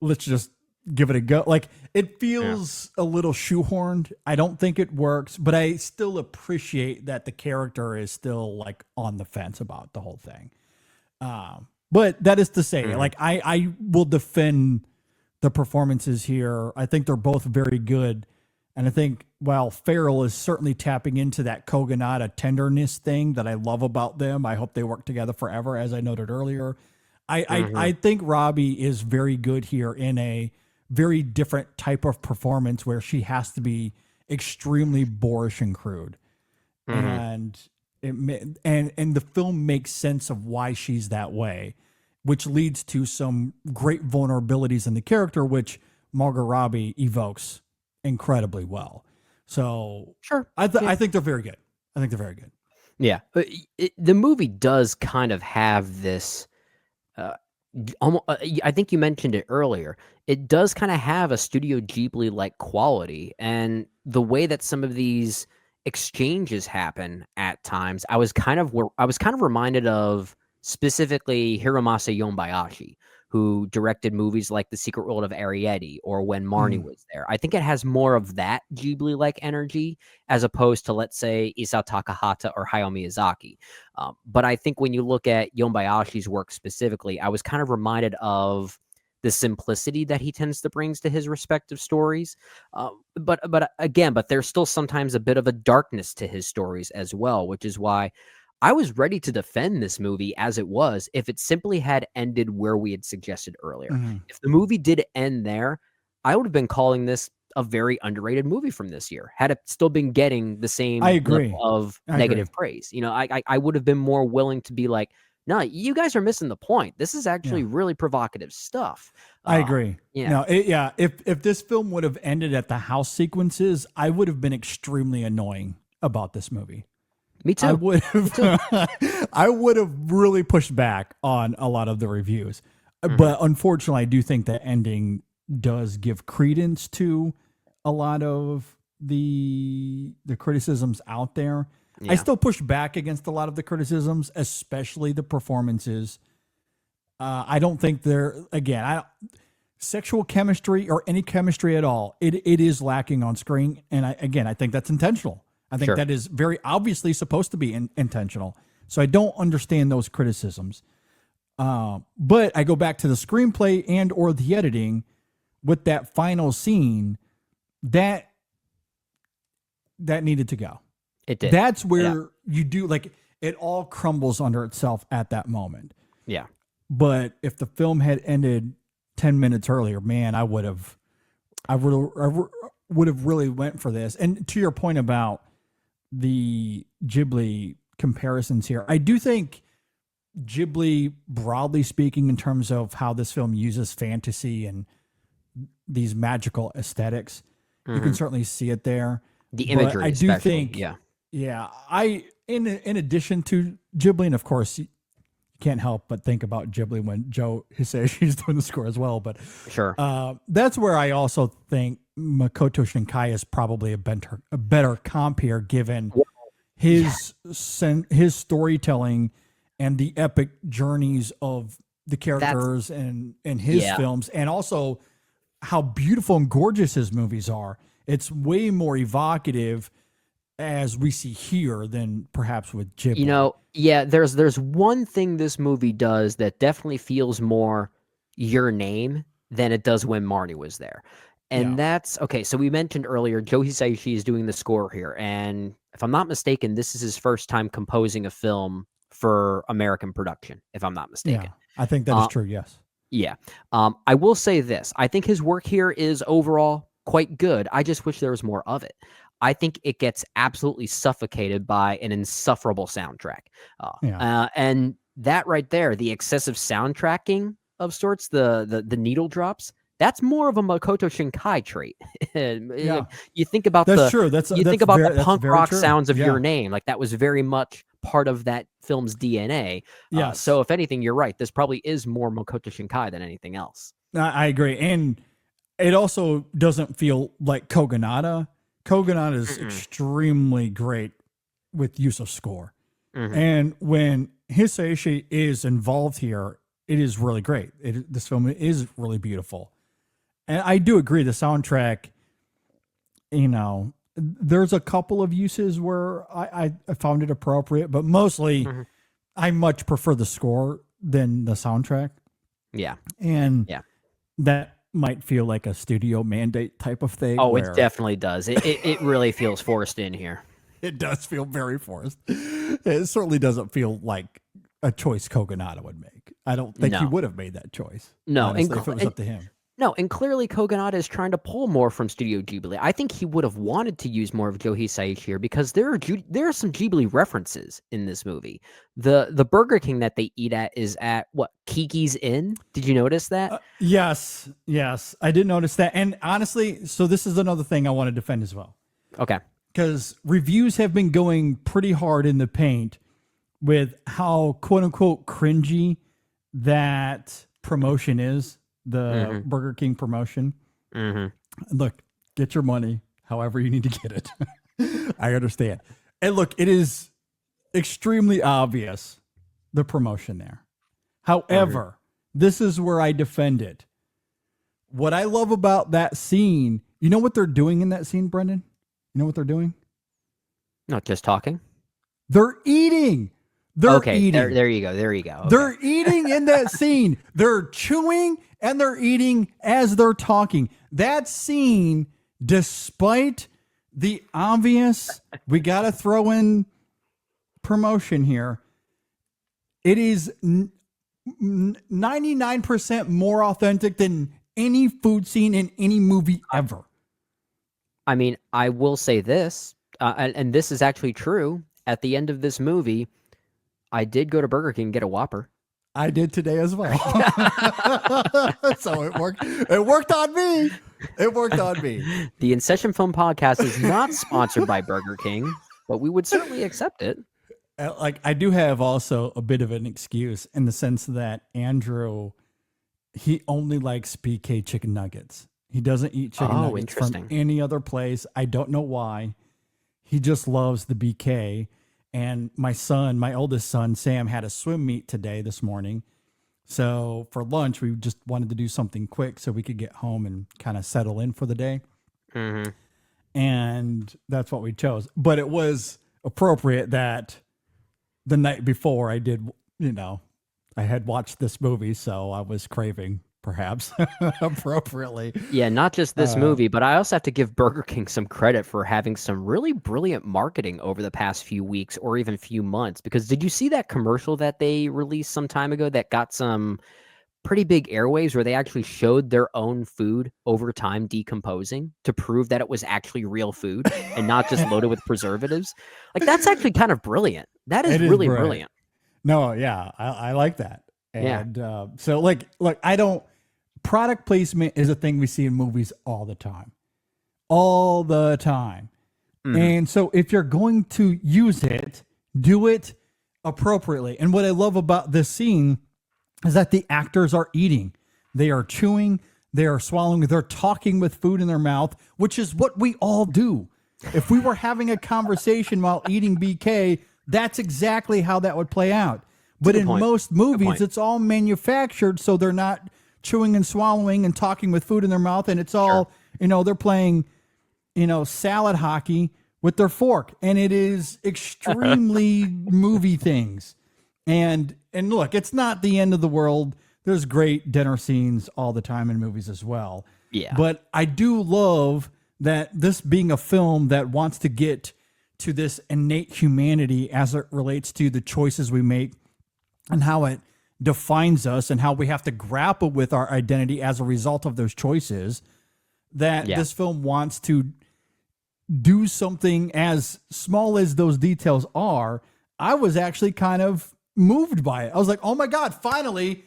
let's just give it a go. Like, it feels a little shoehorned. I don't think it works, but I still appreciate that the character is still like on the fence about the whole thing. But that is to say, like, I will defend the performances here. I think they're both very good. And I think while Farrell is certainly tapping into that Kogonada tenderness thing that I love about them, I hope they work together forever, as I noted earlier. I think Robbie is very good here in a very different type of performance where she has to be extremely boorish and crude. And and the film makes sense of why she's that way, which leads to some great vulnerabilities in the character, which Margot Robbie evokes incredibly well. So I think they're very good. I think they're very good. Yeah. The movie does kind of have this, I think you mentioned it earlier. It does kind of have a Studio Ghibli-like quality, and the way that some of these exchanges happen at times, I was kind of reminded of specifically Hiromasa Yonbayashi, who directed movies like The Secret World of Arrietty or When Marnie Was There. I think it has more of that Ghibli-like energy as opposed to, let's say, Isao Takahata or Hayao Miyazaki. But I think when you look at Yonbayashi's work specifically, I was kind of reminded of the simplicity that he tends to brings to his respective stories. But there's still sometimes a bit of a darkness to his stories as well, which is why I was ready to defend this movie as it was if it simply had ended where we had suggested earlier. If the movie did end there, I would have been calling this a very underrated movie from this year, had it still been getting the same level of negative praise. You know, I would have been more willing to be like, no, you guys are missing the point. This is actually really provocative stuff. I agree. Yeah. No, if this film would have ended at the house sequences, I would have been extremely annoying about this movie. Me too. I would have really pushed back on a lot of the reviews. But unfortunately, I do think the ending does give credence to a lot of the criticisms out there. I still push back against a lot of the criticisms, especially the performances. I don't think sexual chemistry or any chemistry at all, it is lacking on screen. And I think that's intentional. I think that is very obviously supposed to be intentional. So I don't understand those criticisms. But I go back to the screenplay and or the editing with that final scene that needed to go. It did. That's where you do, like, it all crumbles under itself at that moment. Yeah. But if the film had ended 10 minutes earlier, man, I would have really went for this. And to your point about the Ghibli comparisons here, I do think Ghibli, broadly speaking, in terms of how this film uses fantasy and these magical aesthetics, you can certainly see it there. The imagery, I do especially. think, in addition to Ghibli, and of course, you can't help but think about Ghibli when Joe Hisayashi's doing the score as well. But that's where I also think Makoto Shinkai is probably a better comp here, given his storytelling and the epic journeys of the characters in his films, and also how beautiful and gorgeous his movies are. It's way more evocative as we see here than perhaps with Ghibli. You know, there's one thing this movie does that definitely feels more Your Name than it does When Marnie Was There. And that's, okay, so we mentioned earlier, Joe Hisaishi is doing the score here. And if I'm not mistaken, this is his first time composing a film for American production, if I'm not mistaken. Yeah, I think that is true, yes. Yeah. I will say this. I think his work here is overall quite good. I just wish there was more of it. I think it gets absolutely suffocated by an insufferable soundtrack. And that right there, the excessive soundtracking of sorts, the needle drops, that's more of a Makoto Shinkai trait. You think about the punk rock sounds of Your Name, like that was very much part of that film's DNA. Yes. So if anything, you're right. This probably is more Makoto Shinkai than anything else. I agree. And it also doesn't feel like Kogonada. Kogonada is extremely great with use of score. And when Hisaishi is involved here, it is really great. This film is really beautiful. And I do agree, the soundtrack, there's a couple of uses where I found it appropriate, but mostly I much prefer the score than the soundtrack. Yeah. And that might feel like a studio mandate type of thing. Oh, it definitely does. It really feels forced in here. It does feel very forced. It certainly doesn't feel like a choice Kogonada would make. I don't think he would have made that choice. No, honestly, if it was up to him. No, and clearly Kogonada is trying to pull more from Studio Ghibli. I think he would have wanted to use more of Joe Hisaishi here because there are some Ghibli references in this movie. The Burger King that they eat at is at Kiki's Inn. Did you notice that? Yes, I did notice that. And honestly, so this is another thing I want to defend as well. Okay. Because reviews have been going pretty hard in the paint with how quote unquote cringy that promotion is, the Burger King promotion. Look, get your money however you need to get it. I understand. And look, it is extremely obvious, the promotion there. However, this is where I defend it. What I love about that scene, you know what they're doing in that scene, Brendan? You know what they're doing? Not just talking. They're eating. They're eating. There you go. Okay. They're eating in that scene. They're chewing and they're eating as they're talking. That scene, despite the obvious, we got to throw in promotion here. It is 99% more authentic than any food scene in any movie ever. I mean, I will say this, and this is actually true. At the end of this movie, I did go to Burger King and get a Whopper. I did today as well. So it worked. It worked on me. It worked on me. The In Session Film Podcast is not sponsored by Burger King, but we would certainly accept it. Like, I do have also a bit of an excuse in the sense that Andrew, he only likes BK chicken nuggets. He doesn't eat chicken nuggets from any other place. I don't know why. He just loves the BK. And my oldest son, Sam, had a swim meet this morning. So for lunch, we just wanted to do something quick so we could get home and kind of settle in for the day. And that's what we chose. But it was appropriate that the night before I did, I had watched this movie, so I was craving perhaps appropriately. Yeah, not just this movie, but I also have to give Burger King some credit for having some really brilliant marketing over the past few weeks or even few months. Because did you see that commercial that they released some time ago that got some pretty big airwaves where they actually showed their own food over time decomposing to prove that it was actually real food and not just loaded with preservatives? Like, that's actually kind of brilliant. That is really brilliant. No, yeah, I like that. And so, look, product placement is a thing we see in movies all the time. And so if you're going to use it, do it appropriately. And what I love about this scene is that the actors are eating. They are chewing, they are swallowing, they're talking with food in their mouth, which is what we all do. If we were having a conversation while eating BK, that's exactly how that would play out. But in most movies, it's all manufactured, so they're not chewing and swallowing and talking with food in their mouth, and it's all, they're playing, salad hockey with their fork, and it is extremely movie things. And look, it's not the end of the world. There's great dinner scenes all the time in movies as well. Yeah. But I do love that this being a film that wants to get to this innate humanity as it relates to the choices we make and how it defines us and how we have to grapple with our identity as a result of those choices, that this film wants to do something as small as those details are. I was actually kind of moved by it. I was like, oh my God, finally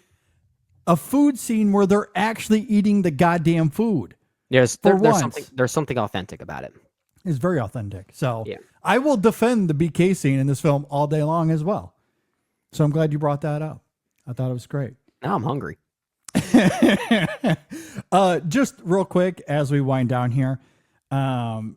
a food scene where they're actually eating the goddamn food. There's something authentic about it. is very authentic. So Yeah. I will defend the BK scene in this film all day long as well. So I'm glad you brought that up. I thought it was great. Now I'm hungry. Just real quick as we wind down here, I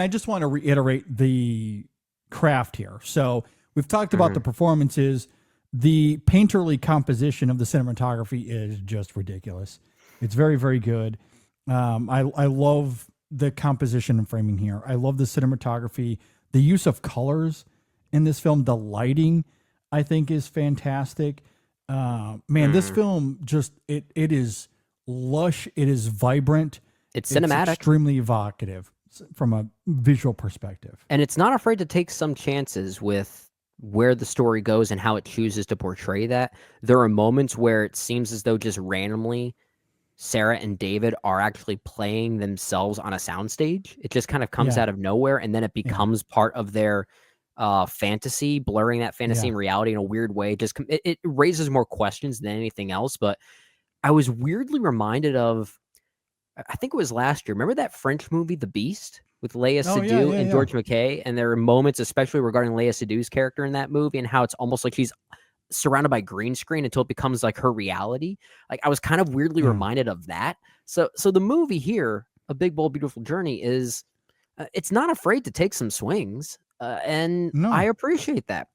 just want to reiterate the craft here. So we've talked about the performances. The painterly composition of the cinematography is just ridiculous. It's very, very good. I love the composition and framing here. I love the cinematography, the use of colors in this film, the lighting, I think is fantastic. Man, this film just, it is lush. It is vibrant. It's cinematic. Extremely evocative from a visual perspective. And it's not afraid to take some chances with where the story goes and how it chooses to portray that. There are moments where it seems as though just randomly Sarah and David are actually playing themselves on a soundstage. It just kind of comes out of nowhere, and then it becomes part of their fantasy, blurring that fantasy and reality in a weird way. Just it raises more questions than anything else. But I was weirdly reminded of, I think it was last year. Remember that French movie, The Beast, with Léa Seydoux and George McKay? And there are moments, especially regarding Léa Seydoux's character in that movie, and how it's almost like she's surrounded by green screen until it becomes like her reality. Like I was kind of weirdly reminded of that. So the movie here, A Big Bold Beautiful Journey, is it's not afraid to take some swings, and I appreciate that.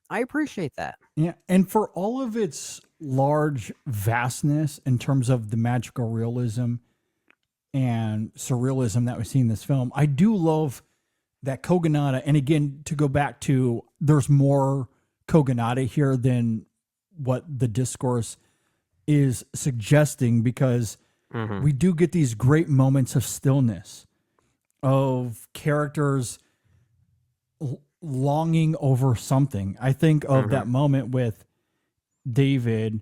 Yeah, and for all of its large vastness in terms of the magical realism and surrealism that we see in this film, I do love that Kogonada. And again, to go back to, there's more Kogonada here than what the discourse is suggesting, because we do get these great moments of stillness, of characters longing over something. I think of that moment with David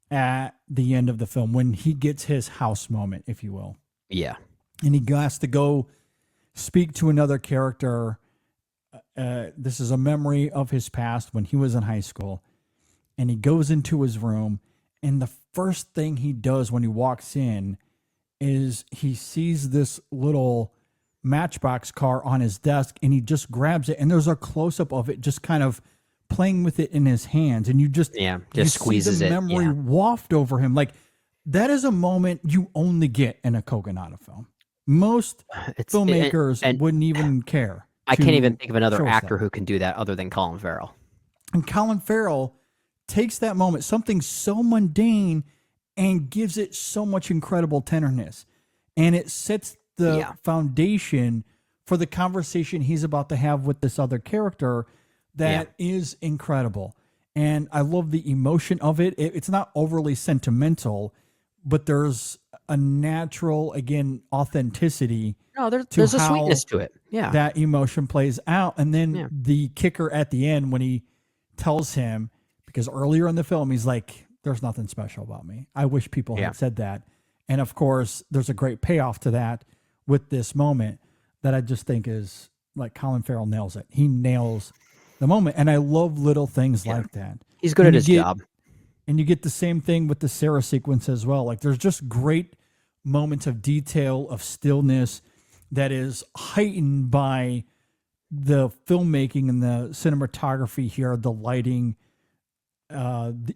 at the end of the film when he gets his house moment, if you will. Yeah. And he has to go speak to another character. This is a memory of his past when he was in high school. And he goes into his room, and the first thing he does when he walks in is he sees this little Matchbox car on his desk, and he just grabs it, and there's a close-up of it just kind of playing with it in his hands, and you just squeezes see the it. memory waft over him. Like, that is a moment you only get in a Kogonada film. Most filmmakers wouldn't even care. I can't even think of another actor who can do that other than Colin Farrell. And Colin Farrell takes that moment, something so mundane, and gives it so much incredible tenderness. And it sets the foundation for the conversation he's about to have with this other character that is incredible. And I love the emotion of it. It's not overly sentimental, but there's a natural, again, authenticity. No, there's a sweetness to it. Yeah. That emotion plays out. And then the kicker at the end when he tells him, because earlier in the film, he's like, there's nothing special about me. I wish people had said that. And of course, there's a great payoff to that with this moment that I just think is like Colin Farrell nails it. He nails the moment. And I love little things like that. He's good at his job. And you get the same thing with the Sarah sequence as well. Like there's just great moments of detail, of stillness that is heightened by the filmmaking and the cinematography here, the lighting,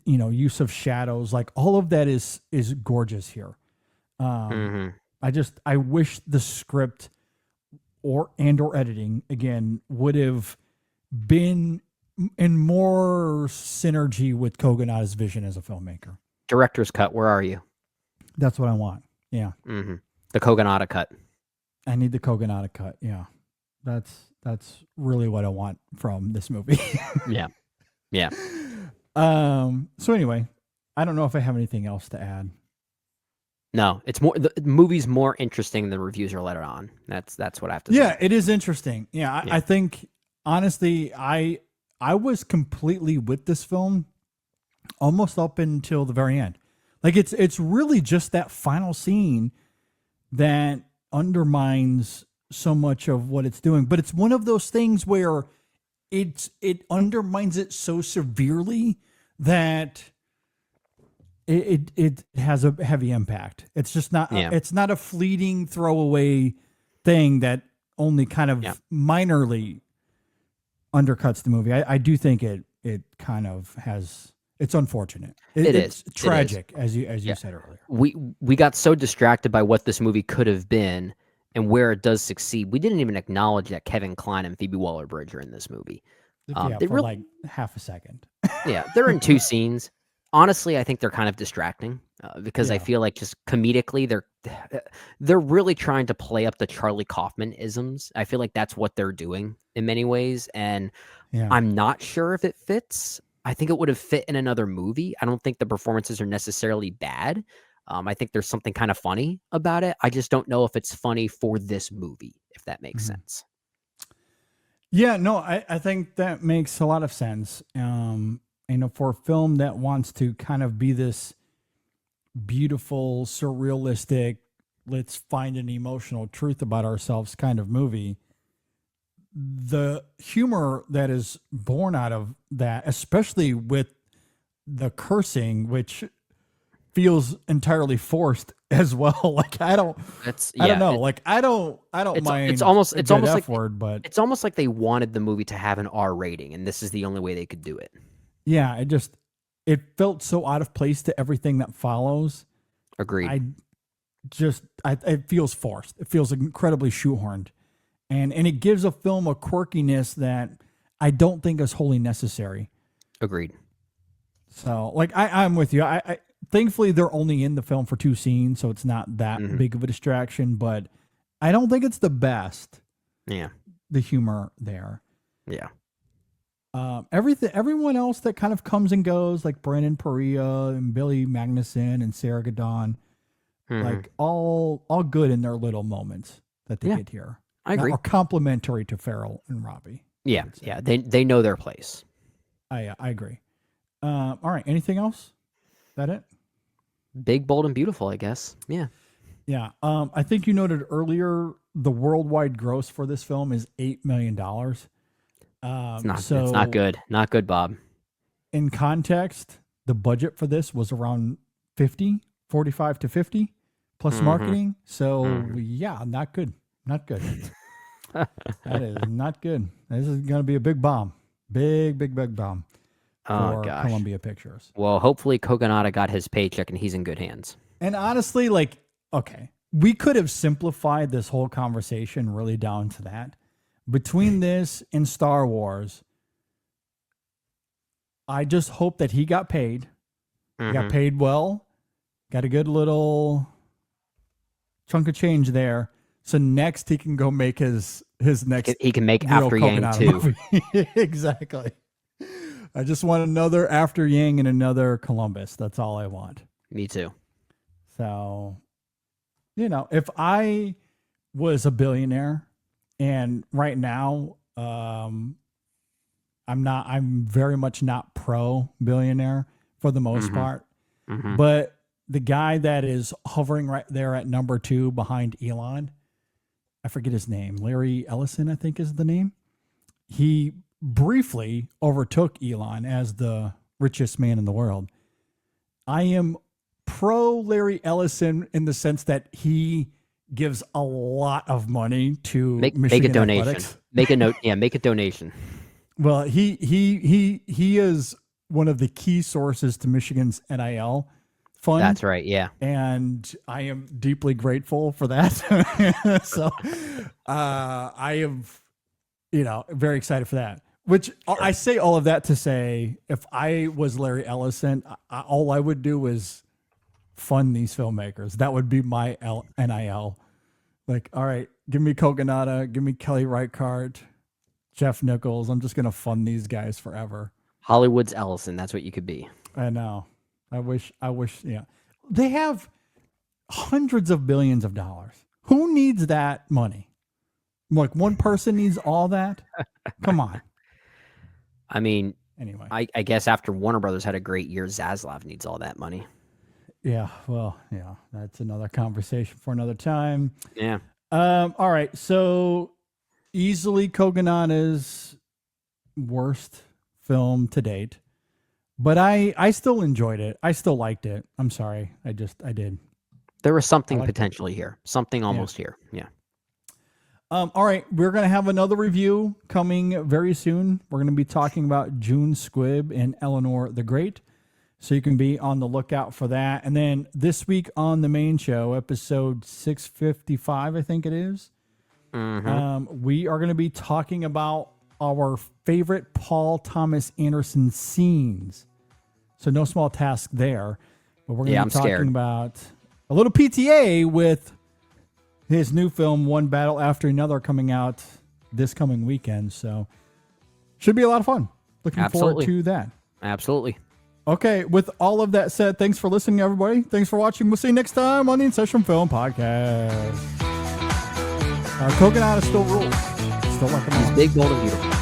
use of shadows, like all of that is gorgeous here. I wish the script or editing again would have been in more synergy with Kogonada's vision as a filmmaker. Director's cut. Where are you? That's what I want. Yeah. The Kogonada cut. I need the Kogonada cut. Yeah. That's really what I want from this movie. Yeah. So anyway, I don't know if I have anything else to add. No, it's more, the movie's more interesting than the reviews are let it on. That's what I have to say. Yeah, it is interesting. Yeah, I think honestly, I was completely with this film almost up until the very end. Like it's really just that final scene that undermines so much of what it's doing. But it's one of those things where it undermines it so severely that it has a heavy impact. It's just not it's not a fleeting throwaway thing that only kind of minorly undercuts the movie. I do think it kind of has. It's unfortunate. It's tragic, as you said earlier. We got so distracted by what this movie could have been and where it does succeed. We didn't even acknowledge that Kevin Kline and Phoebe Waller-Bridge are in this movie. They for like half a second. Yeah, they're in 2 scenes. Honestly, I think they're kind of distracting because I feel like just comedically they're really trying to play up the Charlie Kaufman isms. I feel like that's what they're doing in many ways, and I'm not sure if it fits. I think it would have fit in another movie. I don't think the performances are necessarily bad. I think there's something kind of funny about it. I just don't know if it's funny for this movie, if that makes sense. Yeah, no, I think that makes a lot of sense. For a film that wants to kind of be this beautiful, surrealistic, let's find an emotional truth about ourselves kind of movie, the humor that is born out of that, especially with the cursing, which feels entirely forced as well. Like I don't know. Like I don't mind. It's almost like word, but it's almost like they wanted the movie to have an R rating, and this is the only way they could do it. Yeah, it felt so out of place to everything that follows. Agreed. It feels forced. It feels incredibly shoehorned. And it gives a film a quirkiness that I don't think is wholly necessary. Agreed. So, like, I'm with you. I thankfully they're only in the film for 2 scenes, so it's not that big of a distraction. But I don't think it's the best. Yeah. The humor there. Yeah. Everyone else that kind of comes and goes, like Brandon Perea and Billy Magnuson and Sarah Gadon, like all good in their little moments that they get here. I agree. Are complimentary to Farrell and Robbie. Yeah, they know their place. I agree. All right, anything else? That it? Big, bold, and beautiful, I guess. Yeah. Yeah. I think you noted earlier the worldwide gross for this film is $8 million. It's not good. Not good, Bob. In context, the budget for this was around 45 to 50 plus marketing. So yeah, not good. Not good. That is not good. This is going to be a big bomb. Big bomb for Columbia Pictures. Well, hopefully Kogonada got his paycheck and he's in good hands. And honestly, like, okay, we could have simplified this whole conversation really down to that. Between this and Star Wars, I just hope that he got paid. He got paid well. Got a good little chunk of change there. So next he can go make his next. He can make After Yang 2. Exactly. I just want another After Yang and another Columbus. That's all I want. Me too. So, if I was a billionaire, and right now, I'm very much not pro billionaire for the most part, but the guy that is hovering right there at number 2 behind Elon, I forget his name. Larry Ellison, I think is the name. He briefly overtook Elon as the richest man in the world. I am pro Larry Ellison in the sense that he gives a lot of money to make Michigan a donation. Athletics. Make a donation. Well, he is one of the key sources to Michigan's NIL fund. That's right. Yeah. And I am deeply grateful for that. So I am, very excited for that. Which I say all of that to say, if I was Larry Ellison, all I would do is fund these filmmakers. That would be my NIL. Like, all right, give me Kogonada, give me Kelly Reichardt, Jeff Nichols. I'm just gonna fund these guys forever. Hollywood's Ellison. That's what you could be. I know. I wish. Yeah. They have hundreds of billions of dollars. Who needs that money? Like one person needs all that? Come on. I mean, anyway, I guess after Warner Brothers had a great year, Zaslav needs all that money. Yeah, well, yeah, that's another conversation for another time. Yeah. All right, so easily Kogonada's worst film to date, but I still enjoyed it. I still liked it. I'm sorry, I did. There was something potentially here, something almost here. Yeah. All right, we're going to have another review coming very soon. We're going to be talking about June Squibb and Eleanor the Great. So you can be on the lookout for that. And then this week on the main show, episode 655, I think it is, we are going to be talking about our favorite Paul Thomas Anderson scenes. So no small task there. But we're going to be talking about a little PTA with his new film, One Battle After Another, coming out this coming weekend. So should be a lot of fun. Looking forward to that. Absolutely. Okay, with all of that said, thanks for listening, everybody. Thanks for watching. We'll see you next time on the In Session Film Podcast. Kogonada still rules. Still like a He's big, bold, and beautiful.